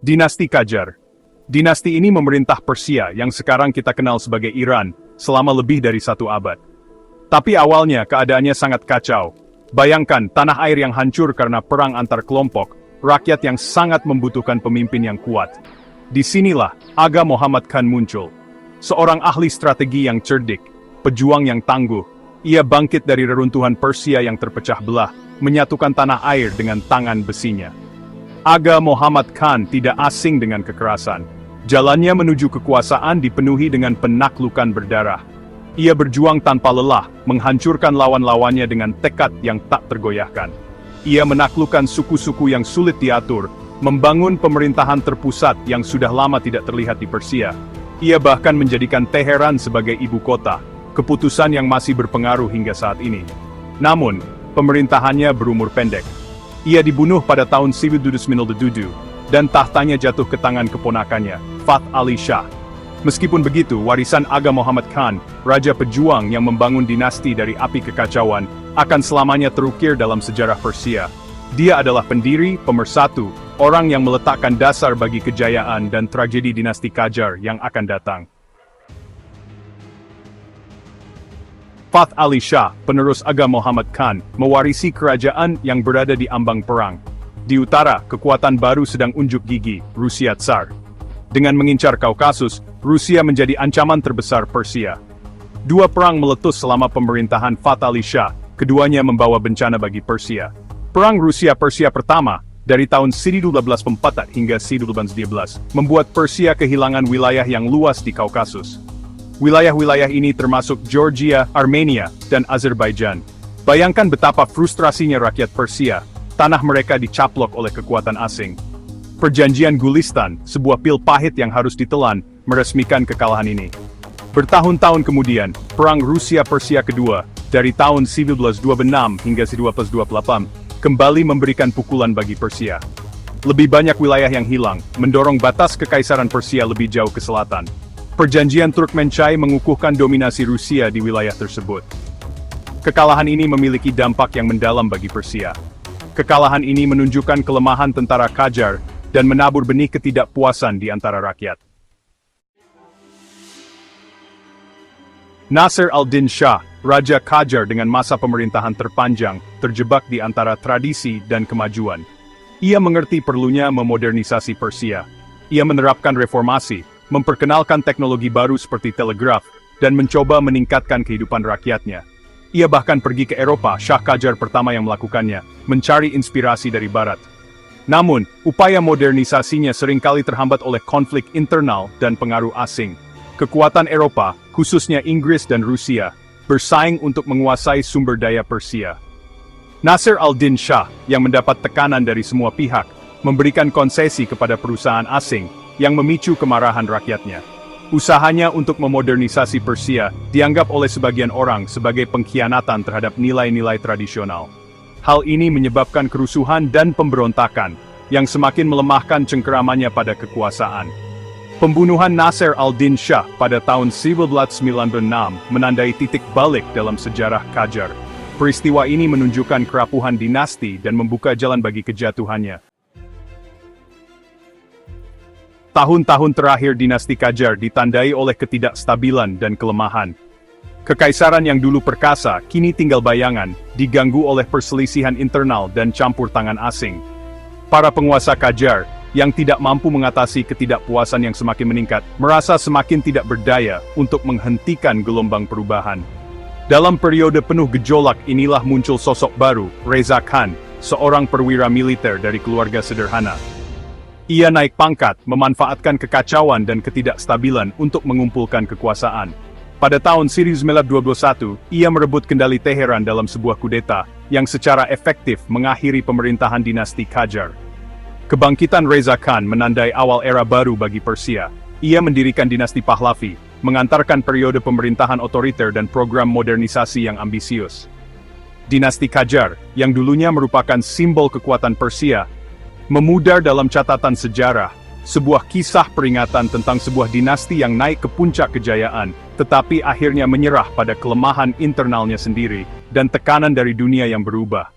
Dinasti Qajar. Dinasti ini memerintah Persia yang sekarang kita kenal sebagai Iran, selama lebih dari 1 abad. Tapi awalnya keadaannya sangat kacau. Bayangkan tanah air yang hancur karena perang antar kelompok, rakyat yang sangat membutuhkan pemimpin yang kuat. Disinilah Aga Muhammad Khan muncul. Seorang ahli strategi yang cerdik, pejuang yang tangguh. Ia bangkit dari reruntuhan Persia yang terpecah belah, menyatukan tanah air dengan tangan besinya. Aga Muhammad Khan tidak asing dengan kekerasan. Jalannya menuju kekuasaan dipenuhi dengan penaklukan berdarah. Ia berjuang tanpa lelah, menghancurkan lawan-lawannya dengan tekad yang tak tergoyahkan. Ia menaklukkan suku-suku yang sulit diatur, membangun pemerintahan terpusat yang sudah lama tidak terlihat di Persia. Ia bahkan menjadikan Teheran sebagai ibu kota, keputusan yang masih berpengaruh hingga saat ini. Namun, pemerintahannya berumur pendek. Ia dibunuh pada tahun 1997, dan tahtanya jatuh ke tangan keponakannya, Fath Ali Shah. Meskipun begitu, warisan Aga Muhammad Khan, raja pejuang yang membangun dinasti dari api kekacauan, akan selamanya terukir dalam sejarah Persia. Dia adalah pendiri, pemersatu, orang yang meletakkan dasar bagi kejayaan dan tragedi dinasti Qajar yang akan datang. Fath Ali Shah, penerus Aga Muhammad Khan, mewarisi kerajaan yang berada di ambang perang. Di utara, kekuatan baru sedang unjuk gigi, Rusia Tsar. Dengan mengincar Kaukasus, Rusia menjadi ancaman terbesar Persia. 2 perang meletus selama pemerintahan Fath Ali Shah, keduanya membawa bencana bagi Persia. Perang Rusia-Persia pertama, dari tahun 1904 hingga 1912, membuat Persia kehilangan wilayah yang luas di Kaukasus. Wilayah-wilayah ini termasuk Georgia, Armenia, dan Azerbaijan. Bayangkan betapa frustrasinya rakyat Persia, tanah mereka dicaplok oleh kekuatan asing. Perjanjian Gulistan, sebuah pil pahit yang harus ditelan, meresmikan kekalahan ini. Bertahun-tahun kemudian, Perang Rusia-Persia kedua, dari tahun 1926 hingga 1928, kembali memberikan pukulan bagi Persia. Lebih banyak wilayah yang hilang, mendorong batas kekaisaran Persia lebih jauh ke selatan. Perjanjian Turkmenchay mengukuhkan dominasi Rusia di wilayah tersebut. Kekalahan ini memiliki dampak yang mendalam bagi Persia. Kekalahan ini menunjukkan kelemahan tentara Qajar dan menabur benih ketidakpuasan di antara rakyat. Nasir al-Din Shah, Raja Qajar dengan masa pemerintahan terpanjang, terjebak di antara tradisi dan kemajuan. Ia mengerti perlunya memodernisasi Persia. Ia menerapkan reformasi, memperkenalkan teknologi baru seperti telegraf, dan mencoba meningkatkan kehidupan rakyatnya. Ia bahkan pergi ke Eropa, Shah Qajar pertama yang melakukannya, mencari inspirasi dari Barat. Namun, upaya modernisasinya seringkali terhambat oleh konflik internal dan pengaruh asing. Kekuatan Eropa, khususnya Inggris dan Rusia, bersaing untuk menguasai sumber daya Persia. Nasir al-Din Shah, yang mendapat tekanan dari semua pihak, memberikan konsesi kepada perusahaan asing, yang memicu kemarahan rakyatnya. Usahanya untuk memodernisasi Persia dianggap oleh sebagian orang sebagai pengkhianatan terhadap nilai-nilai tradisional. Hal ini menyebabkan kerusuhan dan pemberontakan, yang semakin melemahkan cengkeramannya pada kekuasaan. Pembunuhan Nasir al-Din Shah pada tahun 1996 menandai titik balik dalam sejarah Qajar. Peristiwa ini menunjukkan kerapuhan dinasti dan membuka jalan bagi kejatuhannya. Tahun-tahun terakhir dinasti Qajar ditandai oleh ketidakstabilan dan kelemahan. Kekaisaran yang dulu perkasa, kini tinggal bayangan, diganggu oleh perselisihan internal dan campur tangan asing. Para penguasa Qajar, yang tidak mampu mengatasi ketidakpuasan yang semakin meningkat, merasa semakin tidak berdaya untuk menghentikan gelombang perubahan. Dalam periode penuh gejolak inilah muncul sosok baru, Reza Khan, seorang perwira militer dari keluarga sederhana. Ia naik pangkat, memanfaatkan kekacauan dan ketidakstabilan untuk mengumpulkan kekuasaan. Pada tahun 1921, ia merebut kendali Teheran dalam sebuah kudeta, yang secara efektif mengakhiri pemerintahan dinasti Qajar. Kebangkitan Reza Khan menandai awal era baru bagi Persia. Ia mendirikan dinasti Pahlavi, mengantarkan periode pemerintahan otoriter dan program modernisasi yang ambisius. Dinasti Qajar, yang dulunya merupakan simbol kekuatan Persia, memudar dalam catatan sejarah, sebuah kisah peringatan tentang sebuah dinasti yang naik ke puncak kejayaan, tetapi akhirnya menyerah pada kelemahan internalnya sendiri, dan tekanan dari dunia yang berubah.